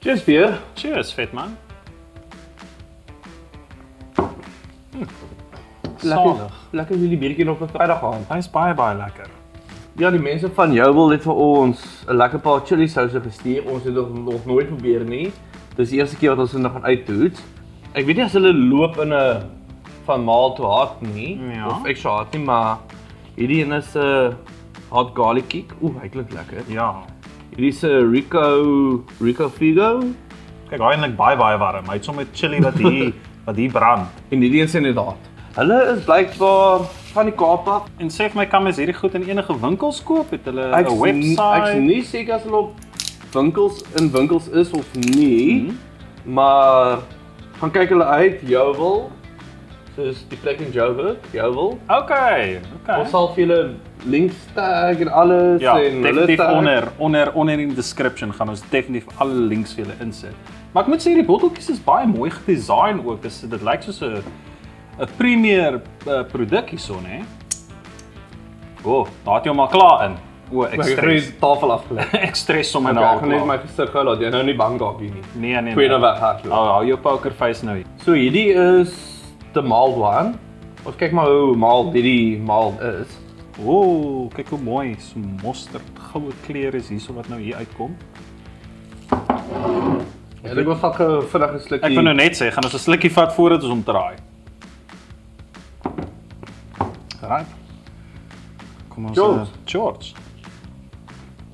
Cheers weer. Cheers, vet man. Lekker jullie biertjie op 'n Vrydag aan. Hy is baie lekker. Ja, die mense van Jouwel het vir ons 'n lekker paar chili souse gestuur. Ons het nog nooit probeer nie. Dis die eerste keer wat ons dit nog gaan uittoets. Ek weet nie as hulle loop in 'n van maal tot hard nie, Ja. of extra hard nie, maar hierdie een is 'n hot garlic kick. Hy klink lekker. Ja. Hierdie is 'n Rico Figo. Kyk, hy eintlik baie warm. Hy het sommer chili wat hier brand. En hierdie is inderdaad. Hulle is blykbaar van die Kaap af. En sê vir my, kan mens hierdie goed in enige winkels koop? Het hulle 'n Ek's website? nie seker as hulle op winkels is of nie, maar gaan kyk hulle uit Jouwel. Soos die plek in Jouwel. Okay. Ons sal vir julle links tag en alles Ja, en definitief tag. onder in die description gaan ons definitief alle links vir julle insit. Maar ek moet sê die botteltjies is baie mooi gedesign ook. Dit lyk soos 'n premier produk hierso, né? Daar het jy hom al klaar in. Ek het die tafel afgelê. Ek stres sommer Okay, nou ek gaan net al. my gesig hou dat jy nou nie bang raak hier nie. Nee. Goeie nou weghardloop. Hou jou pokerface nou hier. So hierdie is die maalwaan. Ons kyk maar hoe maal hierdie maal is. Kyk hoe mooi, so mosterd goue kleur is hierso wat nou hier uitkom. Ek wil vat gou vinnig 'n slukkie. Ek wil nou net sê, gaan ons 'n slukkie vat voordat ons hom draai. Right. Kom ons George.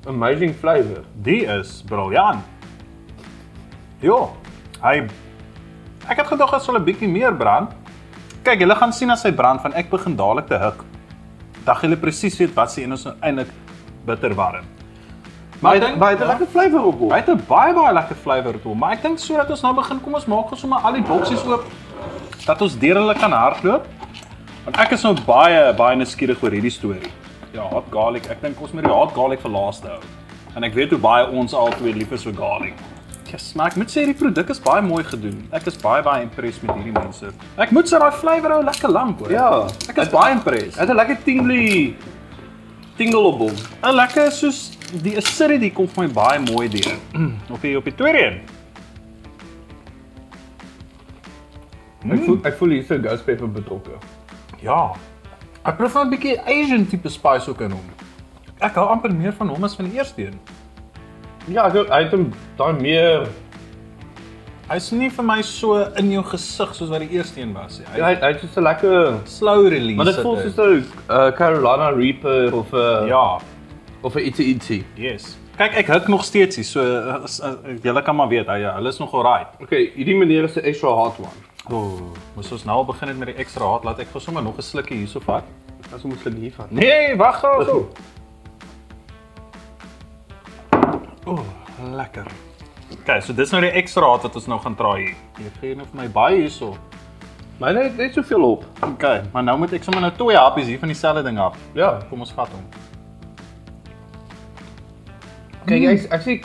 Amazing flavor. Die is briljant. Ja, ek het gedog hy sal 'n bietjie meer brand. Kyk, julle gaan sien as hy brand van ek begin dadelik te hik. Dan gaan julle presies weet wat se een is nou eintlik bitterwarm. Maar hy het 'n lekker flavor op hom. Hy het 'n baie lekker flavor op hom, maar ek dink sodat ons nou begin, kom ons maak sommer al die boksies oop dat ons deur hulle kan hardloop. Want ek is nou baie nuuskierig oor hierdie storie. Ja, hot garlic. Ek dink ons moet die hot garlic vir laaste hou. En ek weet hoe baie ons albei lief is vir garlic. Yes, maar ek moet sê die produk is baie mooi gedoen. Ek is baie impressed met hierdie mense. Ek moet sê daai flavor hou lekker lank hoor. Ja, Ek is baie impressed. hy het 'n lekker tingle op hom. En lekker soos die acidity kom vir my baie mooi deur. Op die tweede een. Ek voel hier so ghost pepper betrokke. Ja. Ek proef 'n bietjie Asian tipe spice ook in hom. Ek hou amper meer van hom as van die eerste een. Ja, hy het hom daai meer. Hy's nie vir my so in jou gesig soos wat die eerste een was nie. Ja, hy het so 'n lekker. Slow release. Maar dit voel soos 'n Carolina Reaper of 'n Ja, of 'n ietsie. yes. Kyk, ek hik nog steeds hier, so julle kan maar weet, hulle is nog alright. Okay, hierdie meneer is 'n extra hot one. Moes ons nou al begin het met die extra hot, laat ek gou sommer nog 'n slukkie hierso vat. As ons moet hier vat. Nee, wag gou. Lekker. Okay, so dis nou die extra hot wat ons nou gaan try hier. Jy gee nou vir my baie hierso. Maar net soveel op. Okay, maar nou moet ek sommer nou 2 happies hier van dieselfde ding af. Ja. Kom ons vat hom. Kyk, ek sê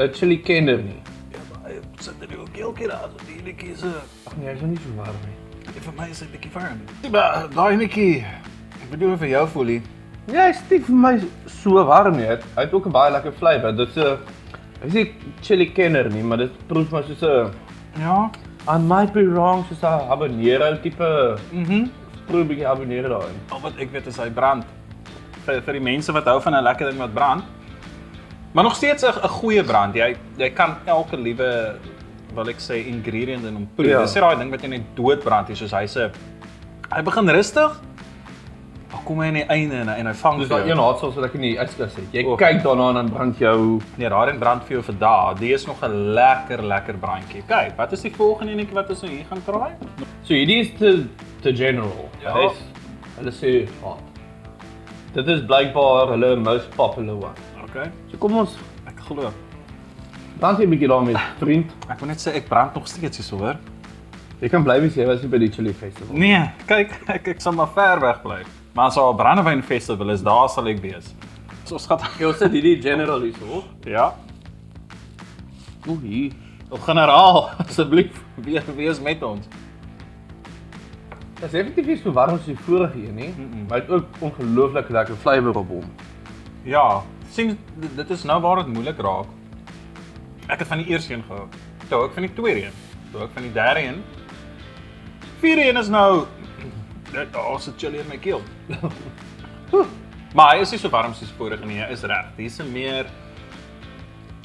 'n chili kenner nie. Ja, maar hy sit in jou keeltjie daar, so die netjie is Ag nee, hy's nog nie so warm nie. vir my is hy bietjie warm. Maar daai netjie. Ek bedoel vir jou voelie. Ja, hy's nie vir my so warm nie. Hy het ook 'n baie lekker flavor. Dit is 'n ek sê chili kenner nie, maar dit proef maar soos 'n Ja. I might be wrong, soos 'n habanero tipe. Mhm. Proef 'n bietjie habanero daarin. Al wat ek weet is hy brand. Vir die mense wat hou van 'n lekker ding wat brand. Maar nog steeds 'n goeie brand. Jy kan elke liewe wil ek sê ingredient in hom proef. Ja. Dis nie daai ding wat jy net dood brand nie, soos hy begin rustig. Maar kom hy aan die einde en hy vang Dis vir daai jou. een haatsels wat ek in die yskas het. Jy Oh. kyk daarna en dan brand jou. Nee, daarin brand vir jou vir dae. Die is nog 'n lekker brandjie. Kyk, wat is die volgende enetjie wat ons nou hier gaan probeer? So hierdie is te general. Ja. Hulle sê hot. Dit is blykbaar hulle most popular one. Okay. So kom ons Ek glo. brand hier 'n bietjie daarmee, vriend. Ek wil net sê ek brand nog steeds hierso, hoor. Jy kan bly wees jy was nie by die chili festival. Nee, kyk, ek sal maar ver weg bly. Maar as daar 'n brandewyn festival is, daar sal ek wees. So ons gaan Jy sit hierdie general hierso. ja. Hier. Generaal, asseblief, wees met ons. Dit is definitief nie so warm as die vorige een nie, maar hy het ook ongelooflik lekker flavor op hom. Ja, sien dit is nou waar dit moeilik raak. Ek het van die eerste een gehou. Toe hou ek van die tweede een. Toe hou ek van die derde een. Vierde een is nou daar's 'n chili in my keel. Maar hy is nie so warm soos vorige nie, is reg. Dis 'n meer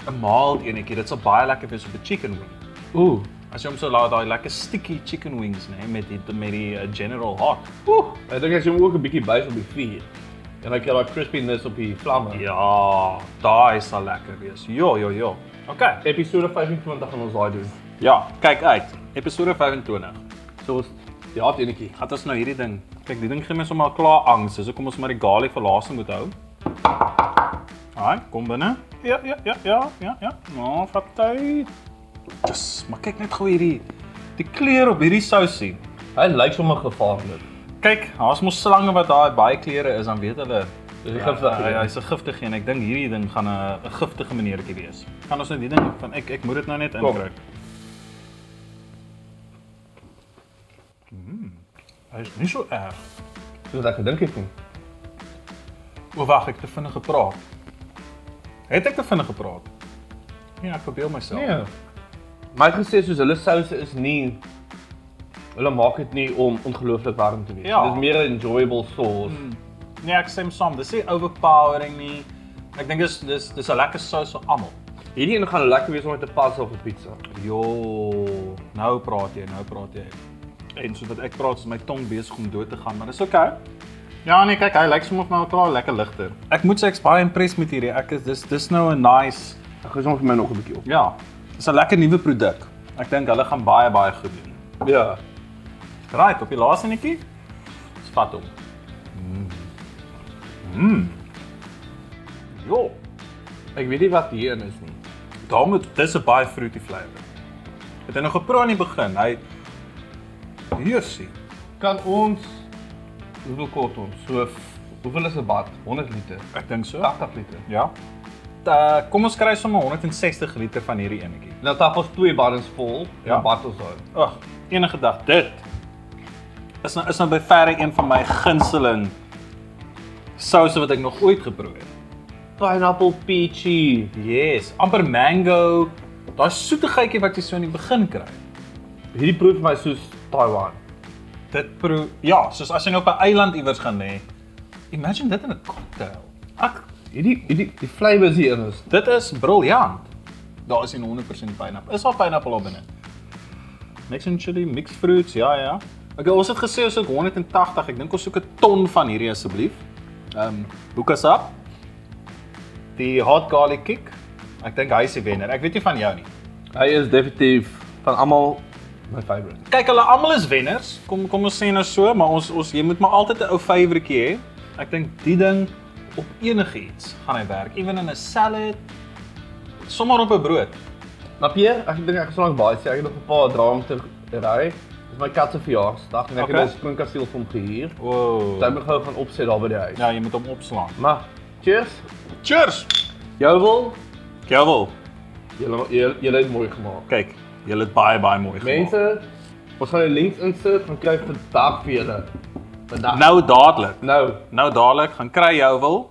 'n mild enetjie. Dit sal baie lekker wees op 'n chicken wing. Oeh, As jy hom so laat daai lekker sticky chicken wings, nee, met die General Hot. ek dink as jy hom ook 'n bietjie bys op die vuur. En dan kry jy daai crispiness op die vlamme. Ja, daai sal lekker wees. Jo. Okay. Episode 25 gaan ons daai doen. Ja, kyk uit. Episode 25. Soos die hart enetjie. Gaan ons nou hierdie ding. Kyk, die ding gee my sommer klaar angs. So kom ons maar die garlic vir laaste moet hou. Haai, kom binne. Ja. Nou, vat tyd. Yes, maar kyk net gou hierdie die kleur op hierdie sousie. Hy lyk sommer gevaarlik. Kyk, daar's mos slange wat daar baie kleure is, dan weet hulle Dis 'n giftige een. Hy's 'n giftige een. Ek dink hierdie ding gaan 'n giftige meneertjie wees. Gaan ons net die ding van ek moet dit nou net inkry. Hy is nie so erg. Soos ek gedink het nie. O wag, ek het te vinnig gepraat. Het ek te vinnig gepraat? Nee, ek verbeel myself. Nee. Maar hy het gesê soos hulle souse is nie hulle maak dit nie om ongelooflik warm te wees. Ja. Dis meer 'n enjoyable sauce. Nee, ek stem saam. Dis nie overpowering nie. Ek dink dis 'n lekker sous vir almal. Hierdie een gaan lekker wees om met te pas op 'n pizza. Jo, nou praat jy. En soos wat ek praat, is my tong besig om dood te gaan, maar dis okay. Ja nee, kyk, hy lyk sommer vir my klaar lekker ligter. Ek moet sê ek's baie impressed met hierdie. Dis nou 'n nice. Ek gaan sommer vir my nog 'n bietjie op. Ja. Dis 'n lekker nuwe produk. Ek dink hulle gaan baie goed doen. Ja. Right, op die laaste netjie. Spat hom. Jo, Ek weet nie wat hierin is nie. dis 'n baie fruity flavour. Het hy nog geproe aan die begin? Hier sien. Kan ons hoeveel kort ons? So hoeveel is 'n bad? 100 liter. Ek dink so. 80 liter. Ja. Kom ons kry sommer 160 liter van hierdie enetjie. Nou tap ons 2 baddens vol, Ja. dan bad ons daai. Ag, enige dag. Dit is nou by verre een van my gunsteling souse wat ek nog ooit geproe het. Pineapple peachy. Yes, amper mango. Daai soetigheidjie wat jy so in die begin kry. Hierdie proe vir my soos Taiwan. Dit proe, ja, soos as jy nou op 'n eiland iewers gaan lê. Imagine dit in 'n cocktail. Die flavours hierin is. Dit is briljant. Daar is 100% pineapple. Is al pineapple op binne. Mexican chili, mixed fruits, ja. Okay, ons het gesê ons soek 180. Ek dink ons soek 'n ton van hierdie asseblief. Hoek us up. Die hot garlic kick. Ek dink hy is die wenner. Ek weet nie van jou nie. Hy is definitief van almal my favourite. Kyk, hulle almal is wenners. Kom ons sê nou so, maar ons jy moet maar altyd 'n ou favouritekie hê. Ek dink die ding op enigiets gaan hy werk. Ewen in 'n salad, sommer op 'n brood. Maar Pierre, ek dink ek gaan so lank baie sê, ek het nog 'n paar dae om te ry. Dis my kat se verjaarsdag en ek Okay. het 'n springkasteel vir hom gehuur. Wow. So ek moet gou gaan opset daar by die huis. Ja, jy moet hom opslaan. Maar cheers. Cheers. Jou wil, Jawel. julle het mooi gemaak. Kyk, julle het baie mooi gemaak. Mense, ons gaan die links insit, gaan kry vandag vir julle. Vandag. Nou dadelik. Nou. Nou dadelik gaan kry jou wil